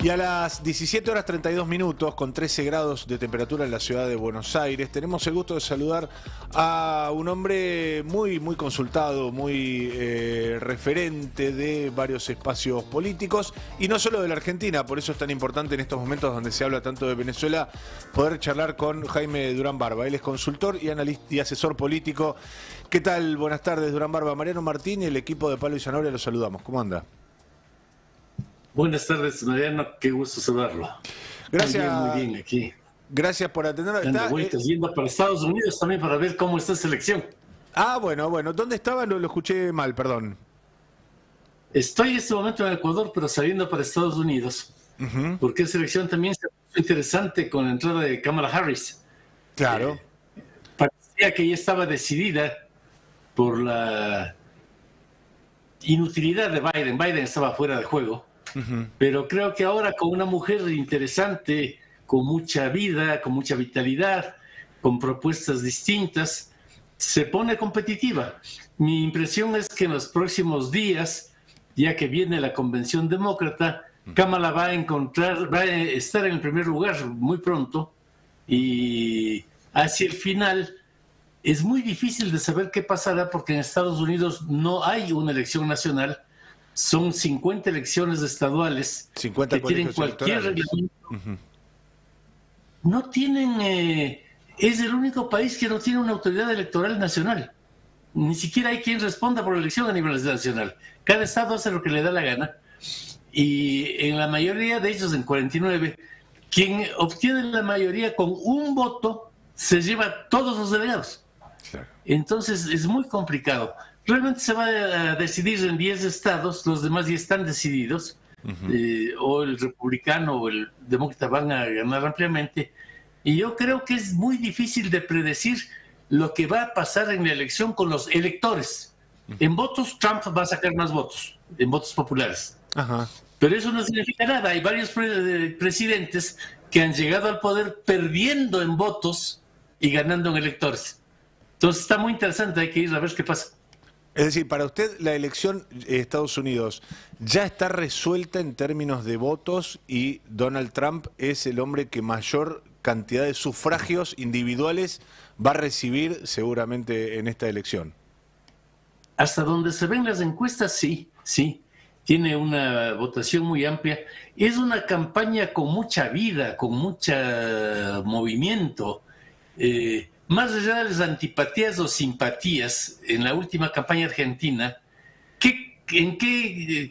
Y a las 17 horas 32 minutos, con 13 grados de temperatura en la ciudad de Buenos Aires, tenemos el gusto de saludar a un hombre muy consultado, muy referente de varios espacios políticos, y no solo de la Argentina. Por eso es tan importante en estos momentos donde se habla tanto de Venezuela, poder charlar con Jaime Durán Barba. Él es consultor y analista y asesor político. ¿Qué tal? Buenas tardes, Durán Barba. Mariano Martín y el equipo de Palo y Zanahoria los saludamos. ¿Cómo anda? Buenas tardes, Mariano, qué gusto saludarlo. Gracias. Muy bien aquí. Gracias por atendernos. Dando vueltas, yendo para Estados Unidos también para ver cómo está esa elección. Ah, bueno. ¿Dónde estaba? Lo escuché mal, perdón. Estoy en este momento en Ecuador, pero saliendo para Estados Unidos. Porque esa elección también se puso interesante con la entrada de Kamala Harris. Claro. Parecía que ya estaba decidida por la inutilidad de Biden. Biden estaba fuera de juego. Pero creo que ahora con una mujer interesante, con mucha vida, con mucha vitalidad, con propuestas distintas, se pone competitiva. Mi impresión es que en los próximos días, ya que viene la convención demócrata, Kamala va a estar en el primer lugar muy pronto, y hacia el final es muy difícil de saber qué pasará, porque en Estados Unidos no hay una elección nacional. Son 50 elecciones estaduales 50 que tienen cualquier reglamento. No tienen, es el único país que no tiene una autoridad electoral nacional. Ni siquiera hay quien responda por la elección a nivel nacional. Cada estado hace lo que le da la gana. Y en la mayoría de ellos, en 49, quien obtiene la mayoría con un voto se lleva todos los delegados. Claro. Entonces es muy complicado. Realmente se va a decidir en 10 estados, los demás ya están decididos, o el republicano o el demócrata van a ganar ampliamente, y yo creo que es muy difícil de predecir lo que va a pasar en la elección con los electores. En votos, Trump va a sacar más votos, en votos populares. Pero eso no significa nada. Hay varios presidentes que han llegado al poder perdiendo en votos y ganando en electores. Entonces está muy interesante, hay que ir a ver qué pasa. Es decir, para usted la elección de Estados Unidos ya está resuelta en términos de votos y Donald Trump es el hombre que mayor cantidad de sufragios individuales va a recibir seguramente en esta elección. Hasta donde se ven las encuestas, sí. Tiene una votación muy amplia. Es una campaña con mucha vida, con mucho movimiento. Más allá de las antipatías o simpatías, en la última campaña argentina,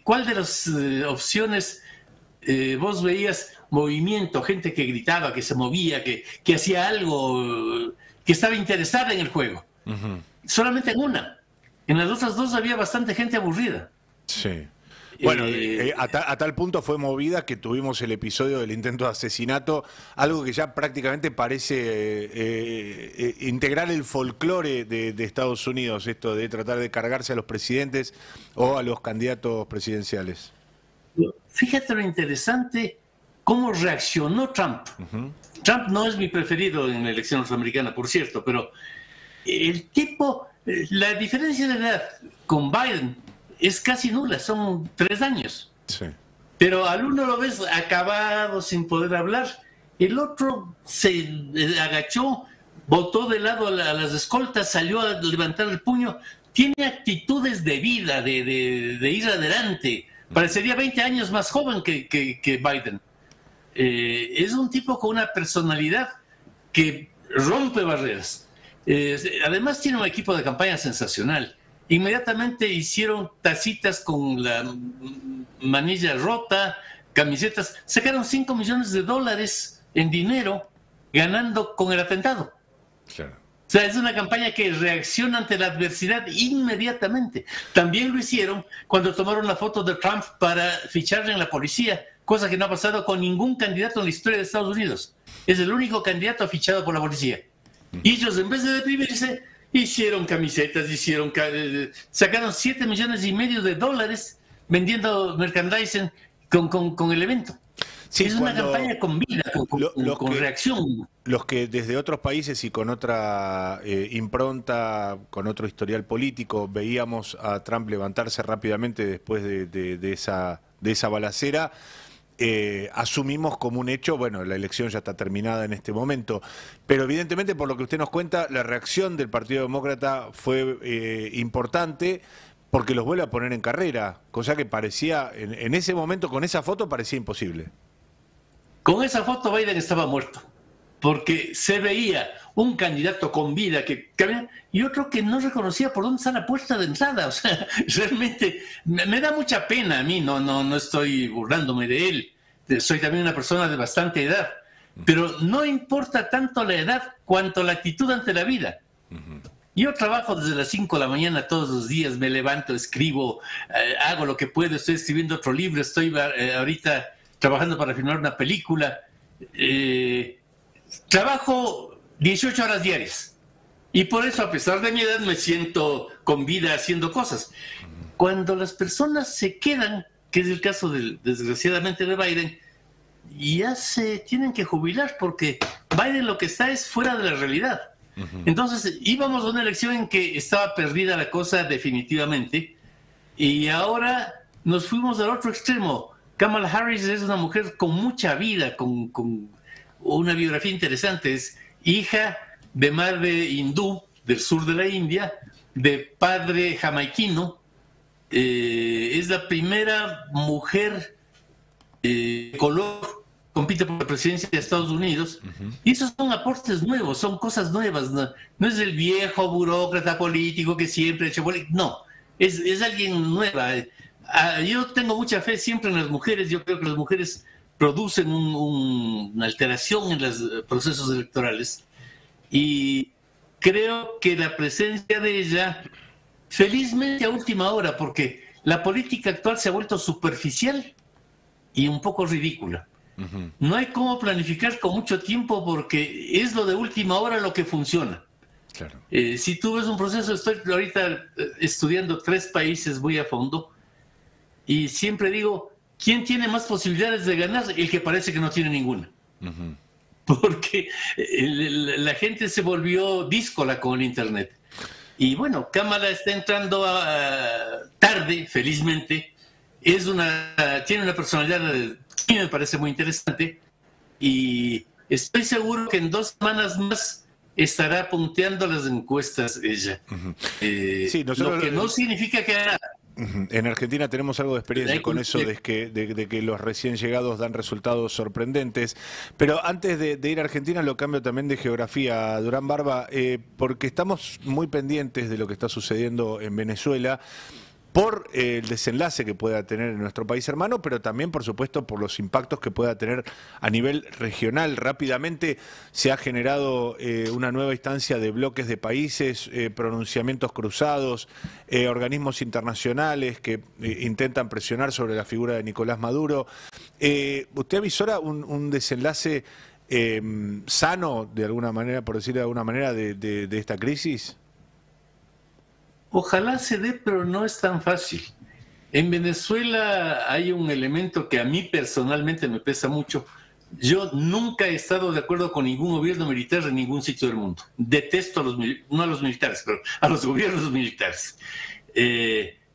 ¿cuál de las opciones vos veías movimiento, gente que gritaba, que se movía, que hacía algo, que estaba interesada en el juego? Solamente en una. En las otras dos había bastante gente aburrida. Sí. Bueno, a tal punto fue movida que tuvimos el episodio del intento de asesinato, algo que ya prácticamente parece integrar el folclore de Estados Unidos, esto de tratar de cargarse a los presidentes o a los candidatos presidenciales. Fíjate lo interesante, cómo reaccionó Trump. Trump no es mi preferido en la elección norteamericana, por cierto, pero el tipo, la diferencia de edad con Biden es casi nula, son 3 años. Sí. Pero al uno lo ves acabado, sin poder hablar. El otro se agachó, botó de lado a las escoltas, salió a levantar el puño. Tiene actitudes de vida, de ir adelante. Parecería 20 años más joven que Biden. Es un tipo con una personalidad que rompe barreras. Además tiene un equipo de campaña sensacional. Inmediatamente hicieron tacitas con la manilla rota, camisetas, sacaron $5 millones en dinero ganando con el atentado. Claro. O sea, es una campaña que reacciona ante la adversidad inmediatamente. También lo hicieron cuando tomaron la foto de Trump para ficharle en la policía, cosa que no ha pasado con ningún candidato en la historia de Estados Unidos. Es el único candidato fichado por la policía. Y ellos, en vez de deprimirse, hicieron camisetas, sacaron $7,5 millones vendiendo merchandising con el evento. Sí, es una campaña con vida, con reacción. Los que desde otros países y con otra impronta, con otro historial político, veíamos a Trump levantarse rápidamente después de esa balacera, asumimos como un hecho, bueno, la elección ya está terminada en este momento, pero evidentemente por lo que usted nos cuenta, la reacción del Partido Demócrata fue importante porque los vuelve a poner en carrera, cosa que parecía, en ese momento, con esa foto, parecía imposible. Con esa foto Biden estaba muerto, porque se veía un candidato con vida que y otro que no reconocía por dónde está la puerta de entrada. O sea, realmente me da mucha pena a mí, no estoy burlándome de él. Soy también una persona de bastante edad, pero no importa tanto la edad cuanto la actitud ante la vida. Yo trabajo desde las 5 de la mañana todos los días, me levanto, escribo, hago lo que puedo, estoy escribiendo otro libro, estoy ahorita trabajando para filmar una película. Trabajo 18 horas diarias y por eso, a pesar de mi edad, me siento con vida haciendo cosas. Cuando las personas se quedan, que es el caso desgraciadamente de Biden, ya se tienen que jubilar porque Biden lo que está es fuera de la realidad. Entonces íbamos a una elección en que estaba perdida la cosa definitivamente y ahora nos fuimos al otro extremo. Kamala Harris es una mujer con mucha vida, con una biografía interesante. Es hija de madre hindú del sur de la India, de padre jamaiquino. Es la primera mujer de color compite por la presidencia de Estados Unidos, y esos son aportes nuevos, son cosas nuevas, no es el viejo burócrata político que siempre ha hecho política, no, es alguien nueva. Yo tengo mucha fe siempre en las mujeres, yo creo que las mujeres producen una alteración en los procesos electorales, y creo que la presencia de ella, felizmente a última hora, porque la política actual se ha vuelto superficial y un poco ridícula. No hay cómo planificar con mucho tiempo porque es lo de última hora lo que funciona. Claro. Si tú ves un proceso, estoy ahorita estudiando 3 países muy a fondo y siempre digo, ¿quién tiene más posibilidades de ganar? El que parece que no tiene ninguna. Porque la gente se volvió díscola con el Internet. Y bueno, Kamala está entrando tarde, felizmente. Tiene una personalidad que me parece muy interesante y estoy seguro que en 2 semanas más estará punteando las encuestas ella. Sí, nosotros, lo que no significa que haga. En Argentina tenemos algo de experiencia con eso de que los recién llegados dan resultados sorprendentes. Pero antes de ir a Argentina lo cambio también de geografía, Durán Barba, porque estamos muy pendientes de lo que está sucediendo en Venezuela, por el desenlace que pueda tener en nuestro país hermano, pero también, por supuesto, por los impactos que pueda tener a nivel regional. Rápidamente se ha generado una nueva instancia de bloques de países, pronunciamientos cruzados, organismos internacionales que intentan presionar sobre la figura de Nicolás Maduro. ¿Usted avisora un desenlace sano, de alguna manera, por decirlo de alguna manera, de esta crisis? Ojalá se dé, pero no es tan fácil. En Venezuela hay un elemento que a mí personalmente me pesa mucho. Yo nunca he estado de acuerdo con ningún gobierno militar en ningún sitio del mundo. Detesto no a los militares, pero a los gobiernos militares.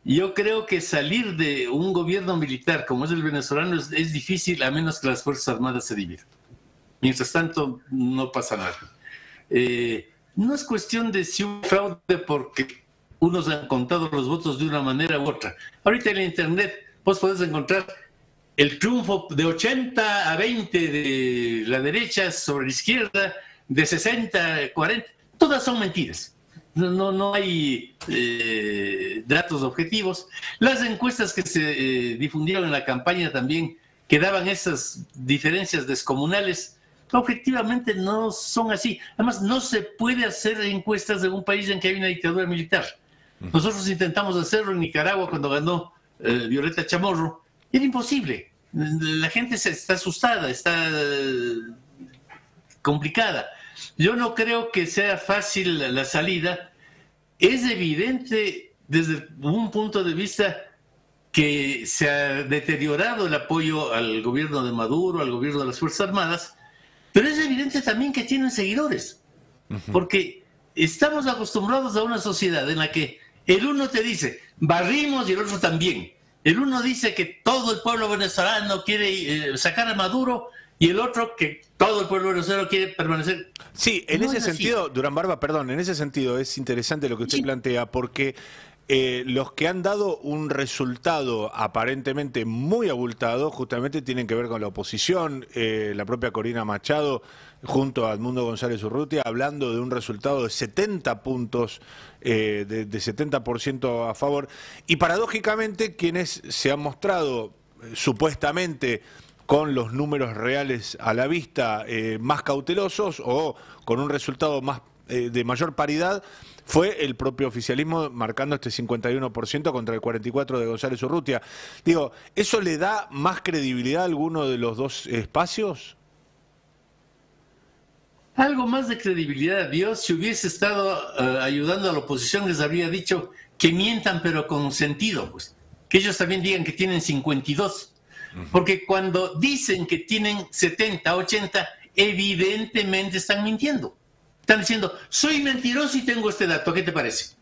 Yo creo que salir de un gobierno militar como es el venezolano es difícil a menos que las Fuerzas Armadas se dividan. Mientras tanto, no pasa nada. No es cuestión de si hubo fraude porque unos han contado los votos de una manera u otra. Ahorita en Internet vos podés encontrar el triunfo de 80 a 20 de la derecha sobre la izquierda, de 60 a 40. Todas son mentiras. No hay datos objetivos. Las encuestas que se difundieron en la campaña también, que daban esas diferencias descomunales, objetivamente no son así. Además, no se puede hacer encuestas de un país en que hay una dictadura militar. Nosotros intentamos hacerlo en Nicaragua cuando ganó Violeta Chamorro. Era imposible. La gente está asustada, está complicada. Yo no creo que sea fácil la salida. Es evidente desde un punto de vista que se ha deteriorado el apoyo al gobierno de Maduro, al gobierno de las Fuerzas Armadas, pero es evidente también que tienen seguidores, porque estamos acostumbrados a una sociedad en la que el uno te dice, barrimos y el otro también. El uno dice que todo el pueblo venezolano quiere sacar a Maduro y el otro que todo el pueblo venezolano quiere permanecer. Sí, en No ese es así. sentido, Durán Barba, perdón, en ese sentido es interesante lo que usted Sí. plantea, porque los que han dado un resultado aparentemente muy abultado, justamente tienen que ver con la oposición, la propia Corina Machado, junto a Edmundo González Urrutia, hablando de un resultado de 70 puntos, de 70% a favor, y paradójicamente quienes se han mostrado supuestamente con los números reales a la vista más cautelosos o con un resultado más de mayor paridad, fue el propio oficialismo marcando este 51% contra el 44% de González Urrutia. Digo, ¿eso le da más credibilidad a alguno de los dos espacios? Algo más de credibilidad a Dios, si hubiese estado ayudando a la oposición, les habría dicho que mientan pero con sentido, pues. Que ellos también digan que tienen 52. Porque cuando dicen que tienen 70, 80, evidentemente están mintiendo. Están diciendo, soy mentiroso y tengo este dato, ¿qué te parece?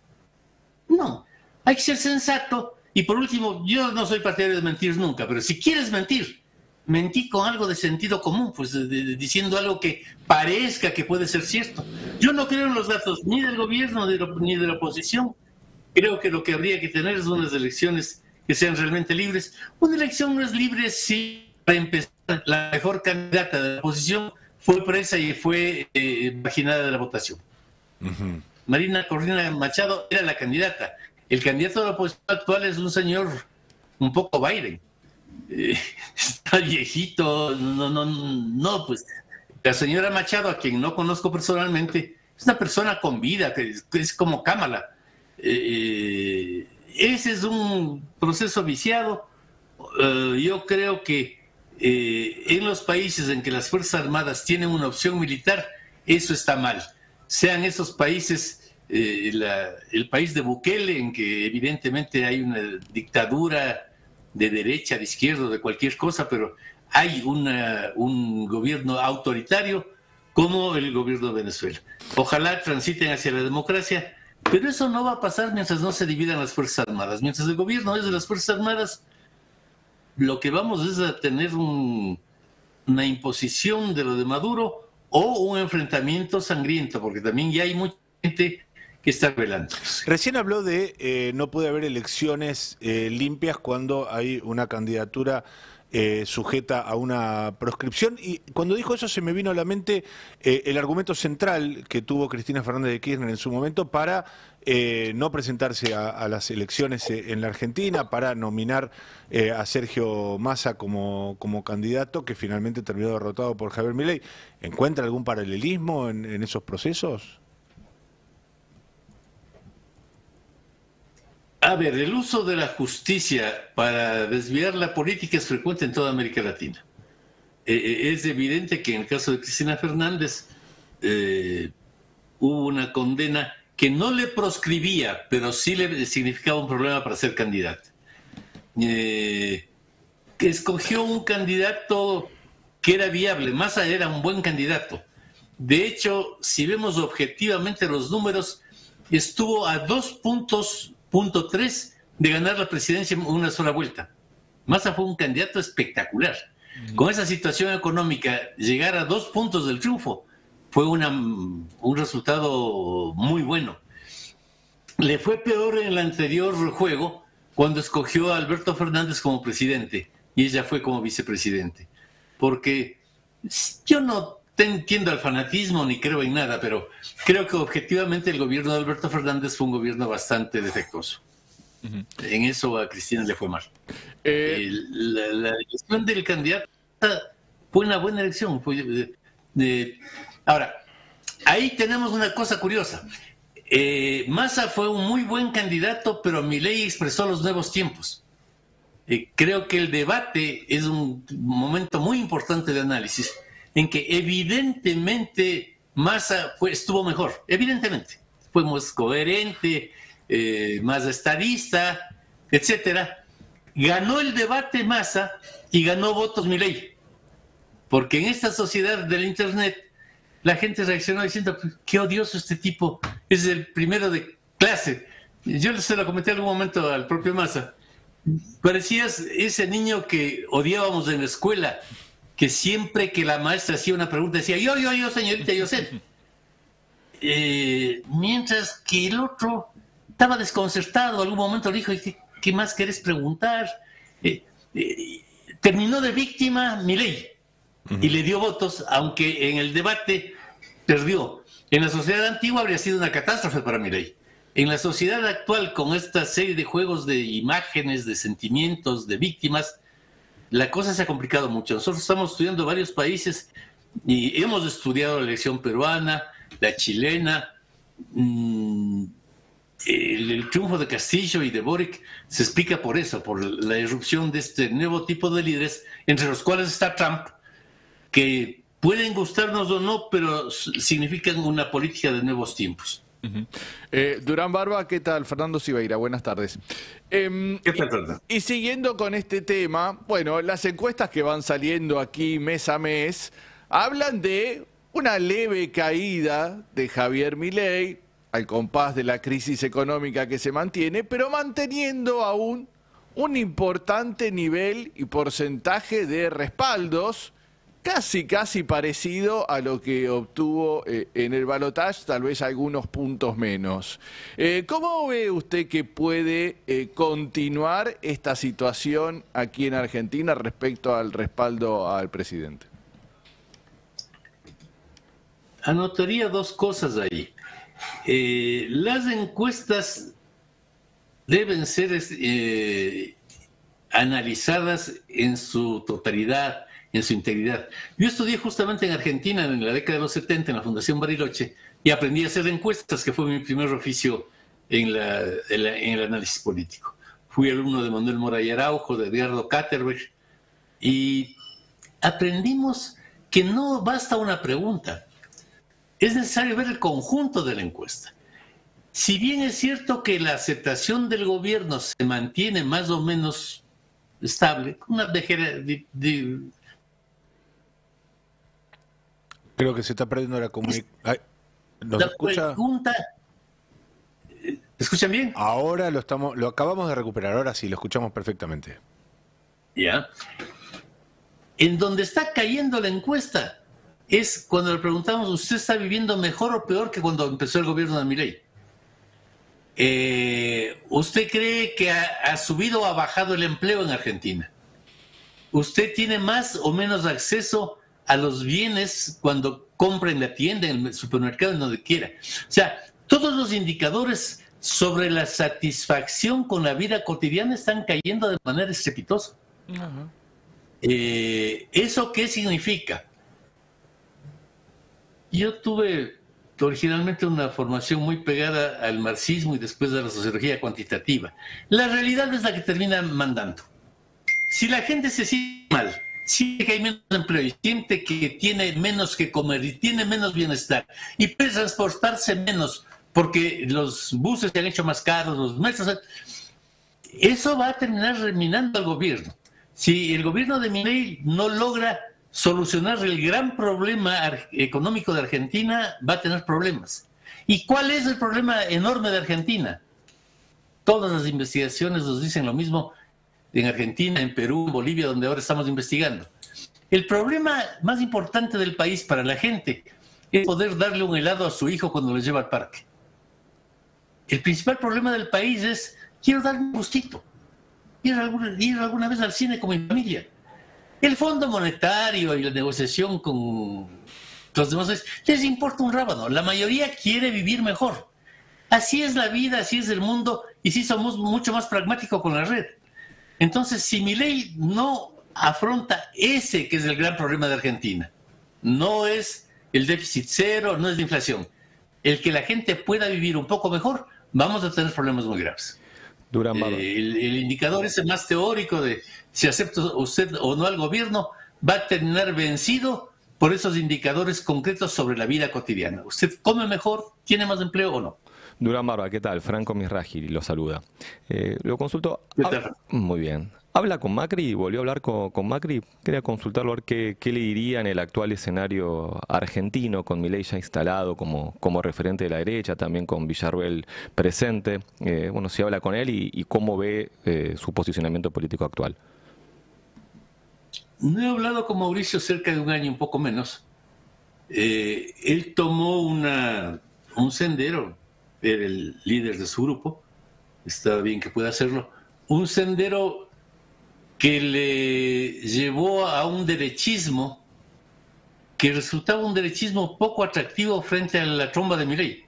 No, hay que ser sensato. Y por último, yo no soy partidario de mentir nunca, pero si quieres mentir, mentí con algo de sentido común, pues diciendo algo que parezca que puede ser cierto. Yo no creo en los datos ni del gobierno ni de la oposición. Creo que lo que habría que tener es unas elecciones que sean realmente libres. Una elección no es libre si, para empezar, la mejor candidata de la oposición fue presa y fue marginada de la votación. Marina Corina Machado era la candidata. El candidato de la oposición actual es un señor un poco Biden. Está viejito, no, pues la señora Machado, a quien no conozco personalmente, es una persona con vida, que es como Kamala. Ese es un proceso viciado. Yo creo que en los países en que las Fuerzas Armadas tienen una opción militar, eso está mal. Sean esos países, el país de Bukele, en que evidentemente hay una dictadura de derecha, de izquierda, de cualquier cosa, pero hay un gobierno autoritario como el gobierno de Venezuela. Ojalá transiten hacia la democracia, pero eso no va a pasar mientras no se dividan las Fuerzas Armadas. Mientras el gobierno es de las Fuerzas Armadas, lo que vamos es a tener una imposición de lo de Maduro o un enfrentamiento sangriento, porque también ya hay mucha gente que está rebelando. Recién habló de no puede haber elecciones limpias cuando hay una candidatura sujeta a una proscripción, y cuando dijo eso se me vino a la mente el argumento central que tuvo Cristina Fernández de Kirchner en su momento para no presentarse a las elecciones en la Argentina, para nominar a Sergio Massa como candidato, que finalmente terminó derrotado por Javier Milei. ¿Encuentra algún paralelismo en esos procesos? A ver, el uso de la justicia para desviar la política es frecuente en toda América Latina. Es evidente que en el caso de Cristina Fernández hubo una condena que no le proscribía, pero sí le significaba un problema para ser candidata. Que escogió un candidato que era viable. Massa era un buen candidato. De hecho, si vemos objetivamente los números, estuvo a 2.3 de ganar la presidencia en una sola vuelta. Massa fue un candidato espectacular. Con esa situación económica, llegar a 2 puntos del triunfo fue un resultado muy bueno. Le fue peor en el anterior juego, cuando escogió a Alberto Fernández como presidente y ella fue como vicepresidente. Porque yo no entiendo el fanatismo ni creo en nada, pero creo que objetivamente el gobierno de Alberto Fernández fue un gobierno bastante defectuoso. En eso a Cristina le fue mal. La elección del candidato fue una buena elección. Ahora, ahí tenemos una cosa curiosa. Massa fue un muy buen candidato, pero Milei expresó los nuevos tiempos. Creo que el debate es un momento muy importante de análisis, en que evidentemente Massa estuvo mejor, evidentemente. Fue más coherente, más estadista, etcétera. Ganó el debate Massa y ganó votos Milei. Porque en esta sociedad del Internet la gente reaccionó diciendo, qué odioso este tipo, es el primero de clase. Yo se lo comenté en algún momento al propio Massa. Parecías ese niño que odiábamos en la escuela, que siempre que la maestra hacía una pregunta decía, yo, señorita, yo sé. Mientras que el otro estaba desconcertado, en algún momento le dijo, ¿qué más querés preguntar? Terminó de víctima Milei y le dio votos, aunque en el debate perdió. En la sociedad antigua habría sido una catástrofe para Milei. En la sociedad actual, con esta serie de juegos de imágenes, de sentimientos, de víctimas, la cosa se ha complicado mucho. Nosotros estamos estudiando varios países y hemos estudiado la elección peruana, la chilena, el triunfo de Castillo y de Boric se explica por eso, por la irrupción de este nuevo tipo de líderes, entre los cuales está Trump, que pueden gustarnos o no, pero significan una política de nuevos tiempos. Durán Barba, ¿qué tal? Fernando Siveira, buenas tardes. ¿Qué tal, Fernando? Y siguiendo con este tema, bueno, las encuestas que van saliendo aquí mes a mes hablan de una leve caída de Javier Milei al compás de la crisis económica que se mantiene, pero manteniendo aún un importante nivel y porcentaje de respaldos, casi parecido a lo que obtuvo en el balotaje, tal vez algunos puntos menos. ¿Cómo ve usted que puede continuar esta situación aquí en Argentina respecto al respaldo al presidente? Anotaría dos cosas ahí. Las encuestas deben ser analizadas en su totalidad, en su integridad. Yo estudié justamente en Argentina en la década de los 70 en la Fundación Bariloche y aprendí a hacer encuestas, que fue mi primer oficio en el análisis político. Fui alumno de Manuel Moray Araujo, de Edgardo Katterberg, y aprendimos que no basta una pregunta. Es necesario ver el conjunto de la encuesta. Si bien es cierto que la aceptación del gobierno se mantiene más o menos estable, una Creo que se está perdiendo la comunicación. ¿Nos escucha? ¿Me escuchan bien? Ahora lo acabamos de recuperar, ahora sí, lo escuchamos perfectamente. Ya. En donde está cayendo la encuesta es cuando le preguntamos, ¿usted está viviendo mejor o peor que cuando empezó el gobierno de Milei? ¿Usted cree que ha subido o ha bajado el empleo en Argentina? ¿Usted tiene más o menos acceso a los bienes cuando compra en la tienda, en el supermercado, en donde quiera? O sea, todos los indicadores sobre la satisfacción con la vida cotidiana están cayendo de manera estrepitosa. Uh-huh. ¿Eso qué significa? Yo tuve originalmente una formación muy pegada al marxismo y después a la sociología cuantitativa. La realidad es la que termina mandando. Si la gente se siente mal, siente que hay menos empleo y siente que tiene menos que comer y tiene menos bienestar y puede transportarse menos porque los buses se han hecho más caros, los metros, eso va a terminar reminando al gobierno. Si el gobierno de Milei no logra solucionar el gran problema económico de Argentina, va a tener problemas. ¿Y cuál es el problema enorme de Argentina? Todas las investigaciones nos dicen lo mismo en Argentina, en Perú, en Bolivia, donde ahora estamos investigando. El problema más importante del país para la gente es poder darle un helado a su hijo cuando lo lleva al parque. El principal problema del país es, quiero darme un gustito, ir alguna vez al cine con mi familia. El Fondo Monetario y la negociación con los demás les importa un rábano. La mayoría quiere vivir mejor. Así es la vida, así es el mundo, y sí somos mucho más pragmáticos con la red. Entonces, si Milei no afronta ese que es el gran problema de Argentina, no es el déficit cero, no es la inflación, el que la gente pueda vivir un poco mejor, vamos a tener problemas muy graves. El indicador ese más teórico de si acepta usted o no al gobierno va a terminar vencido por esos indicadores concretos sobre la vida cotidiana. ¿Usted come mejor, tiene más empleo o no? Durán Barba, ¿qué tal? Franco Misraghi lo saluda. Lo consulto. ¿Qué tal? Muy bien. ¿Habla con Macri? ¿Volvió a hablar con Macri? Quería consultarlo a ver qué le diría en el actual escenario argentino, con Milei ya instalado como referente de la derecha, también con Villarruel presente. Bueno, si habla con él y cómo ve su posicionamiento político actual. No he hablado con Mauricio cerca de un año, un poco menos. Él tomó un sendero, era el líder de su grupo, está bien que pueda hacerlo, un sendero que le llevó a un derechismo que resultaba un derechismo poco atractivo frente a la tromba de Milei.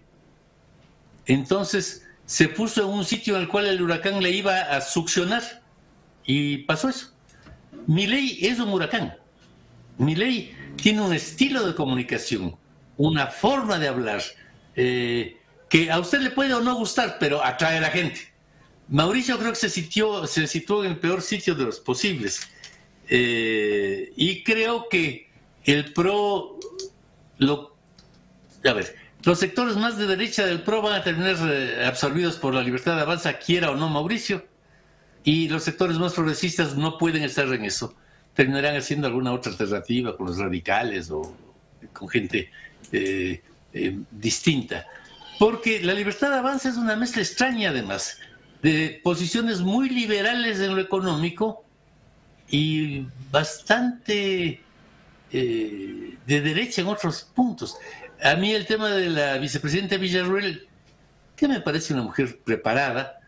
Entonces se puso en un sitio al cual el huracán le iba a succionar y pasó eso. Milei es un huracán. Milei tiene un estilo de comunicación, una forma de hablar, que a usted le puede o no gustar, pero atrae a la gente. Mauricio creo que se situó en el peor sitio de los posibles. Y creo que el PRO, los sectores más de derecha del PRO van a terminar absorbidos por la Libertad de Avanza, quiera o no Mauricio, y los sectores más progresistas no pueden estar en eso. Terminarán haciendo alguna otra alternativa con los radicales o con gente distinta. Porque la Libertad de Avanza es una mezcla extraña, además, de posiciones muy liberales en lo económico y bastante de derecha en otros puntos. A mí el tema de la vicepresidenta Villarruel, que me parece una mujer preparada,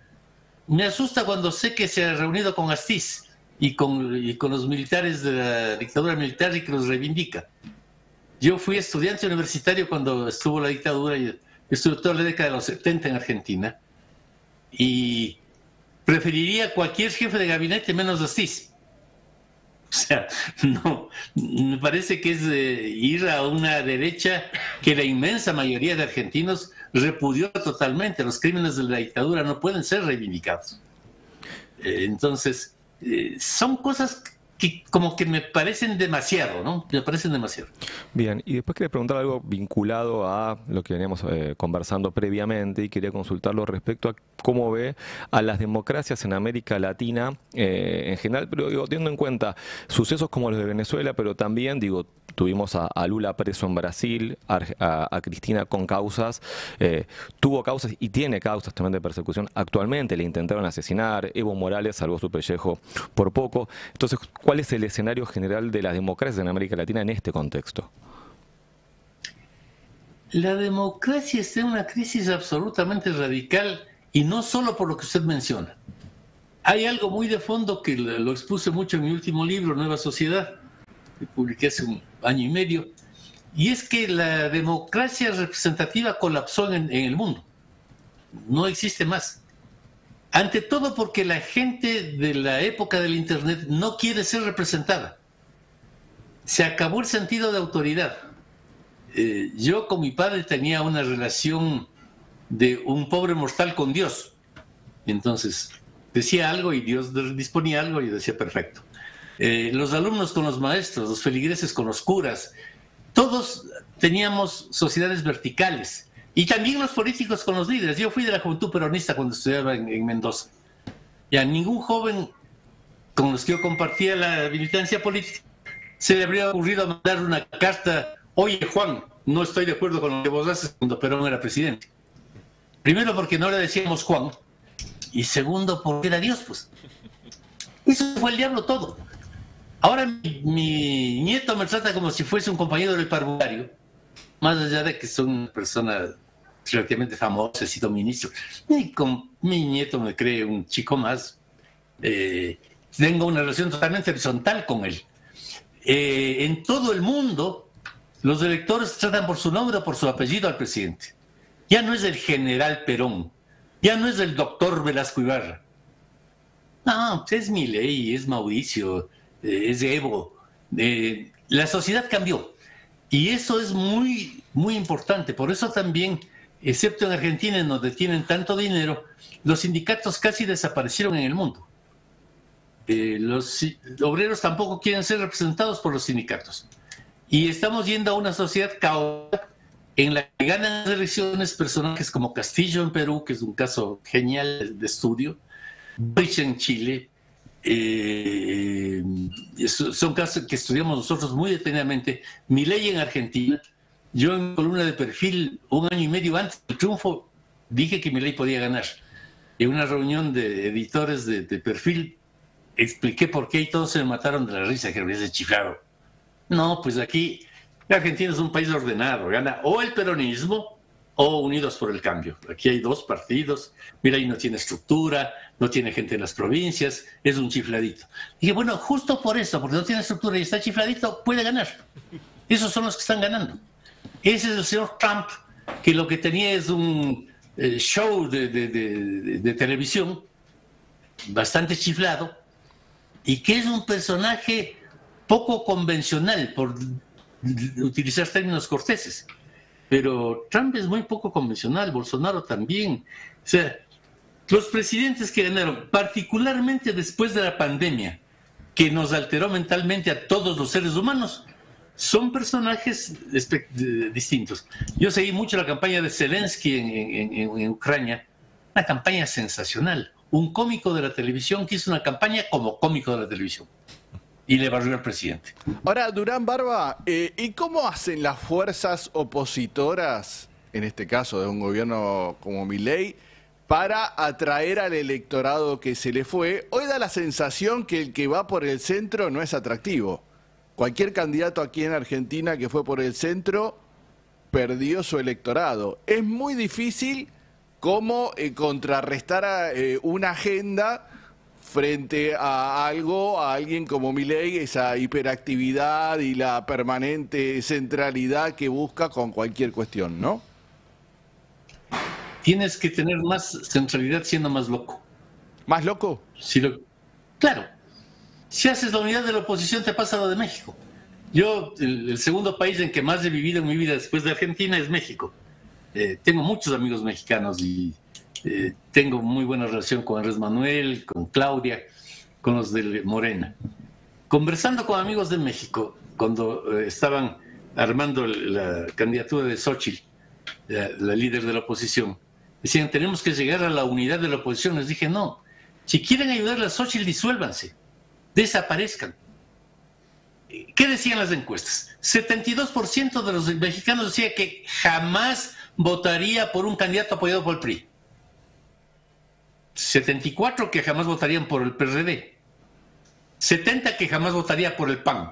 me asusta cuando sé que se ha reunido con Astiz y con los militares de la dictadura militar y que los reivindica. Yo fui estudiante universitario cuando estuvo la dictadura y estuve toda la década de los 70 en Argentina y preferiría cualquier jefe de gabinete menos Astiz. O sea, no, me parece que es ir a una derecha que la inmensa mayoría de argentinos repudió totalmente. Los crímenes de la dictadura no pueden ser reivindicados. Entonces, son cosas que como que me parecen demasiado, ¿no? Me parecen demasiado. Bien, y después quería preguntar algo vinculado a lo que veníamos conversando previamente y quería consultarlo respecto a cómo ve a las democracias en América Latina en general, pero digo, teniendo en cuenta sucesos como los de Venezuela, pero también, digo, tuvimos a Lula preso en Brasil, a Cristina con causas, tuvo causas y tiene causas también de persecución. Actualmente le intentaron asesinar, Evo Morales salvó su pellejo por poco. Entonces, ¿cuál es el escenario general de las democracias en América Latina en este contexto? La democracia está en una crisis absolutamente radical y no solo por lo que usted menciona. Hay algo muy de fondo que lo expuse mucho en mi último libro, Nueva Sociedad, que publiqué hace un año y medio, y es que la democracia representativa colapsó en el mundo. No existe más. Ante todo porque la gente de la época del Internet no quiere ser representada. Se acabó el sentido de autoridad. Yo con mi padre tenía una relación de un pobre mortal con Dios. Entonces decía algo y Dios disponía algo y decía perfecto. Los alumnos con los maestros, los feligreses con los curas, todos teníamos sociedades verticales. Y también los políticos con los líderes. Yo fui de la juventud peronista cuando estudiaba en Mendoza. Y a ningún joven con los que yo compartía la militancia política se le habría ocurrido mandar una carta: oye Juan, no estoy de acuerdo con lo que vos haces, cuando Perón era presidente. Primero porque no le decíamos Juan, y segundo porque era Dios, pues. Eso fue el diablo todo. Ahora mi nieto me trata como si fuese un compañero del parvulario, más allá de que soy una persona relativamente famosa, he sido ministro. Y con mi nieto me cree un chico más. Tengo una relación totalmente horizontal con él. En todo el mundo, los electores tratan por su nombre o por su apellido al presidente. Ya no es el general Perón, ya no es el doctor Velasco Ibarra. No, es Milei, es Mauricio, es Evo. La sociedad cambió. Y eso es muy, muy importante. Por eso también, excepto en Argentina, en donde tienen tanto dinero, los sindicatos casi desaparecieron en el mundo. Los obreros tampoco quieren ser representados por los sindicatos. Y estamos yendo a una sociedad caótica en la que ganan las elecciones personajes como Castillo en Perú, que es un caso genial de estudio, Boric en Chile, son casos que estudiamos nosotros muy detenidamente, Milei en Argentina. Yo en columna de Perfil, 1 año y medio antes del triunfo, dije que Milei podía ganar. En una reunión de editores de Perfil, expliqué por qué y todos se me mataron de la risa, que me había chiflado. No, pues aquí Argentina es un país ordenado, gana o el peronismo o Unidos por el Cambio. Aquí hay 2 partidos, mira, ahí no tiene estructura, no tiene gente en las provincias, es un chifladito. Dije, bueno, justo por eso, porque no tiene estructura y está chifladito, puede ganar. Esos son los que están ganando. Ese es el señor Trump, que lo que tenía es un show de televisión bastante chiflado y que es un personaje poco convencional, por utilizar términos corteses. Pero Trump es muy poco convencional, Bolsonaro también. O sea, los presidentes que ganaron, particularmente después de la pandemia, que nos alteró mentalmente a todos los seres humanos, son personajes distintos. Yo seguí mucho la campaña de Zelensky en Ucrania, una campaña sensacional. Un cómico de la televisión que hizo una campaña como cómico de la televisión. Y le barrió al presidente. Ahora, Durán Barba, ¿y cómo hacen las fuerzas opositoras, en este caso de un gobierno como Milei, para atraer al electorado que se le fue? Hoy da la sensación que el que va por el centro no es atractivo. Cualquier candidato aquí en Argentina que fue por el centro perdió su electorado. Es muy difícil cómo contrarrestar una agenda frente a alguien como Milei, esa hiperactividad y la permanente centralidad que busca con cualquier cuestión, ¿no? Tienes que tener más centralidad siendo más loco. ¿Más loco? Claro. Si haces la unidad de la oposición, te pasa lo de México. Yo, el segundo país en que más he vivido en mi vida después de Argentina es México. Tengo muchos amigos mexicanos y tengo muy buena relación con Andrés Manuel, con Claudia, con los de Morena. Conversando con amigos de México, cuando estaban armando la candidatura de Xóchitl, la líder de la oposición, decían, tenemos que llegar a la unidad de la oposición. Les dije, no, si quieren ayudarle a Xóchitl, disuélvanse, desaparezcan. ¿Qué decían las encuestas? 72% de los mexicanos decía que jamás votaría por un candidato apoyado por el PRI. 74 que jamás votarían por el PRD. 70 que jamás votaría por el PAN.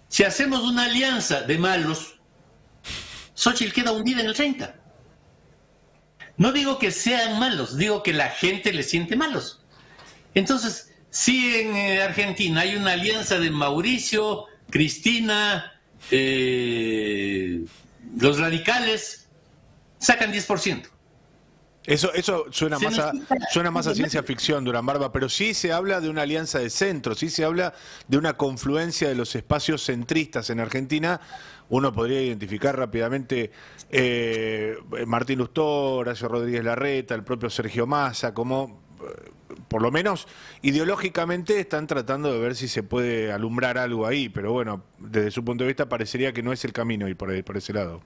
Si hacemos una alianza de malos, Xóchitl queda hundida en el 30. No digo que sean malos, digo que la gente les siente malos. Entonces, si en Argentina hay una alianza de Mauricio, Cristina, los radicales, sacan 10%. Eso suena más a ciencia ficción, Durán Barba, pero sí se habla de una alianza de centro, sí se habla de una confluencia de los espacios centristas en Argentina. Uno podría identificar rápidamente Martín Lustó, Horacio Rodríguez Larreta, el propio Sergio Massa, como por lo menos ideológicamente están tratando de ver si se puede alumbrar algo ahí, pero bueno, desde su punto de vista parecería que no es el camino ir por ese lado.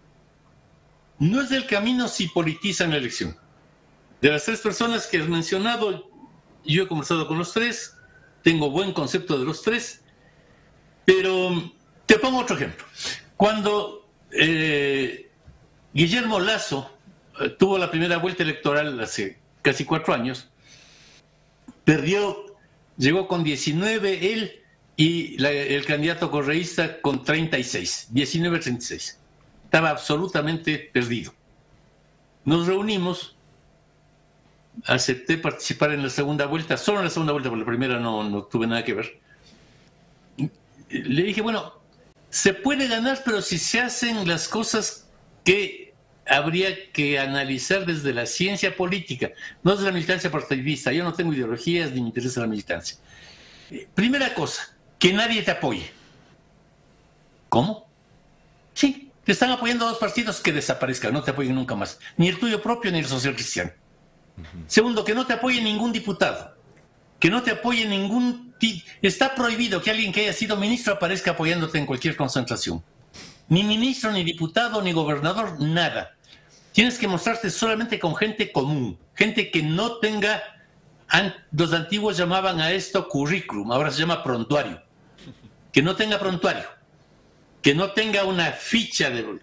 No es el camino si politizan la elección. De las 3 personas que has mencionado, yo he conversado con los 3, tengo buen concepto de los 3, pero te pongo otro ejemplo. Cuando Guillermo Lasso tuvo la primera vuelta electoral hace casi 4 años, perdió, llegó con 19 él y el candidato correísta con 36, 19-36. Estaba absolutamente perdido. Nos reunimos. Acepté participar en la segunda vuelta, solo en la segunda vuelta, porque la primera no tuve nada que ver. Le dije, bueno, se puede ganar, pero si se hacen las cosas que habría que analizar desde la ciencia política, no desde la militancia partidista. Yo no tengo ideologías ni me interesa la militancia. Primera cosa, que nadie te apoye. ¿Cómo? Sí, te están apoyando 2 partidos, que desaparezcan, no te apoyen nunca más. Ni el tuyo propio ni el social cristiano. Segundo, que no te apoye ningún diputado, que no te apoye ningún... Está prohibido que alguien que haya sido ministro aparezca apoyándote en cualquier concentración. Ni ministro, ni diputado, ni gobernador, nada. Tienes que mostrarte solamente con gente común, gente que no tenga, los antiguos llamaban a esto currículum, ahora se llama prontuario, que no tenga prontuario, que no tenga una ficha de...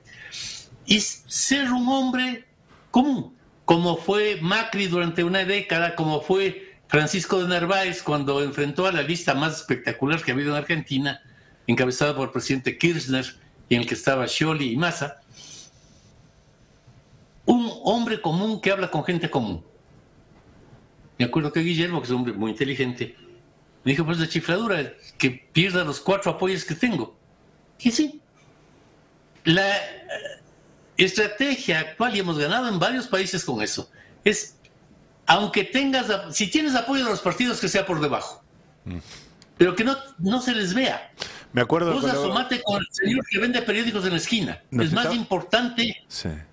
Y ser un hombre común, como fue Macri durante una década, como fue Francisco de Narváez cuando enfrentó a la lista más espectacular que ha habido en Argentina, encabezada por el presidente Kirchner, y en el que estaba Scioli y Massa. Un hombre común que habla con gente común. Me acuerdo que Guillermo, que es un hombre muy inteligente, me dijo, pues de chifladura, que pierda los 4 apoyos que tengo. Y sí, la estrategia actual, y hemos ganado en varios países con eso, es, aunque tengas, si tienes apoyo de los partidos, que sea por debajo, pero que no se les vea. Me acuerdo Vos asomate con el señor que vende periódicos en la esquina. Es más importante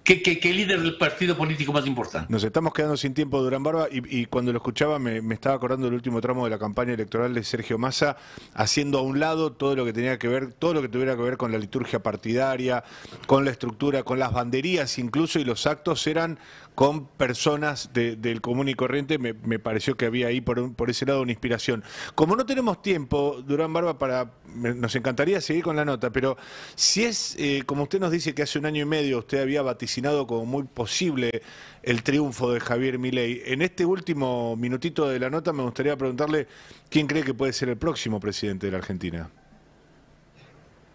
que el líder del partido político más importante. Nos estamos quedando sin tiempo, Durán Barba, y cuando lo escuchaba me estaba acordando del último tramo de la campaña electoral de Sergio Massa, haciendo a un lado todo lo que tenía que ver, todo lo que tuviera que ver con la liturgia partidaria, con la estructura, con las banderías incluso, y los actos eran con personas del común y corriente. Me pareció que había ahí por ese lado una inspiración. Como no tenemos tiempo, Durán Barba, nos encantaría seguir con la nota, pero si es, como usted nos dice que hace 1 año y medio usted había vaticinado como muy posible el triunfo de Javier Milei, en este último minutito de la nota me gustaría preguntarle quién cree que puede ser el próximo presidente de la Argentina.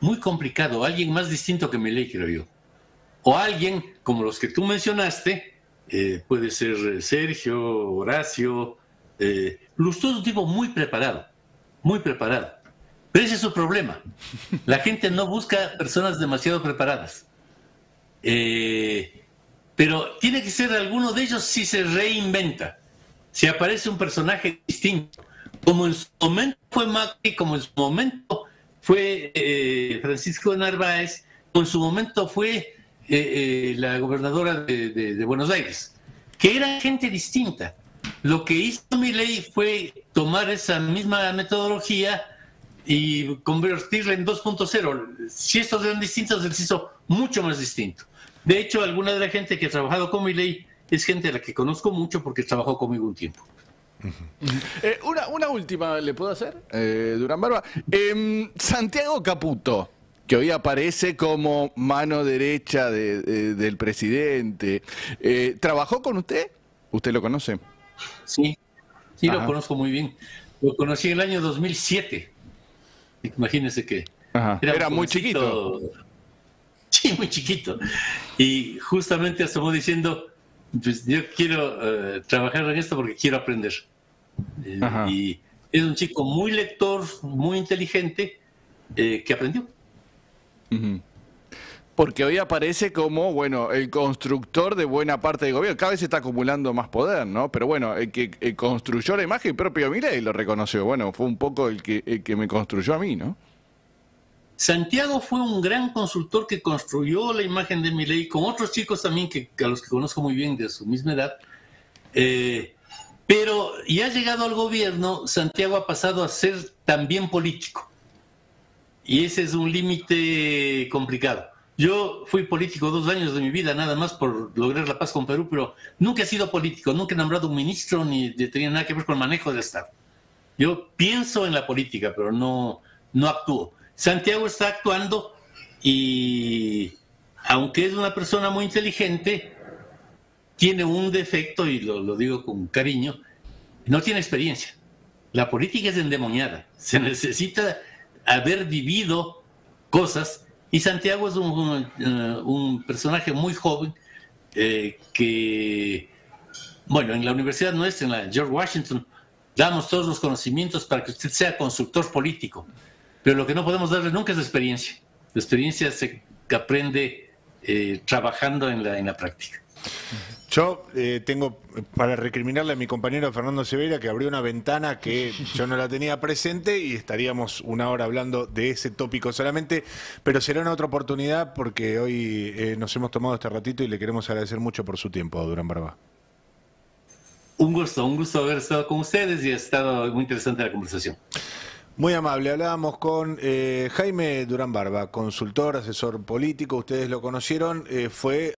Muy complicado, alguien más distinto que Milei, creo yo. O alguien como los que tú mencionaste, puede ser Sergio, Horacio, Lustó es un tipo muy preparado, muy preparado. Pero ese es su problema. La gente no busca personas demasiado preparadas. Pero tiene que ser alguno de ellos si se reinventa, si aparece un personaje distinto. Como en su momento fue Macri, como en su momento fue Francisco de Narváez, como en su momento fue la gobernadora de Buenos Aires, que era gente distinta. Lo que hizo Milei fue tomar esa misma metodología y convertirla en 2.0. Si estos eran distintos, él se hizo mucho más distinto. De hecho, alguna de la gente que ha trabajado con Milei es gente a la que conozco mucho porque trabajó conmigo un tiempo. Una última, ¿le puedo hacer, Durán Barba? Santiago Caputo, que hoy aparece como mano derecha del presidente, ¿trabajó con usted? ¿Usted lo conoce? Sí, lo conozco muy bien. Lo conocí en el año 2007. Imagínense que era muy chiquito. Sí, muy chiquito. Y justamente estamos diciendo, pues yo quiero trabajar en esto porque quiero aprender. Y es un chico muy lector, muy inteligente, que aprendió. Porque hoy aparece como, bueno, el constructor de buena parte del gobierno. Cada vez se está acumulando más poder, ¿no? Pero bueno, el que construyó la imagen, propio Milei lo reconoció. Bueno, fue un poco el que me construyó a mí, ¿no? Santiago fue un gran consultor que construyó la imagen de Milei, con otros chicos también a los que conozco muy bien de su misma edad. Pero ya llegado al gobierno, Santiago ha pasado a ser también político. Y ese es un límite complicado. Yo fui político 2 años de mi vida, nada más por lograr la paz con Perú, pero nunca he sido político, nunca he nombrado un ministro, ni tenía nada que ver con el manejo del Estado. Yo pienso en la política, pero no actúo. Santiago está actuando y, aunque es una persona muy inteligente, tiene un defecto, y lo digo con cariño, no tiene experiencia. La política es endemoniada, se necesita haber vivido cosas. Y Santiago es un personaje muy joven que, bueno, en la universidad nuestra, en la George Washington, damos todos los conocimientos para que usted sea consultor político. Pero lo que no podemos darle nunca es la experiencia. La experiencia se aprende trabajando en la práctica. Yo tengo para recriminarle a mi compañero Fernando Severa que abrió una ventana que yo no la tenía presente y estaríamos 1 hora hablando de ese tópico solamente, pero será una otra oportunidad porque hoy nos hemos tomado este ratito y le queremos agradecer mucho por su tiempo, Durán Barba. Un gusto haber estado con ustedes y ha estado muy interesante la conversación. Muy amable, hablábamos con Jaime Durán Barba, consultor, asesor político, ustedes lo conocieron, fue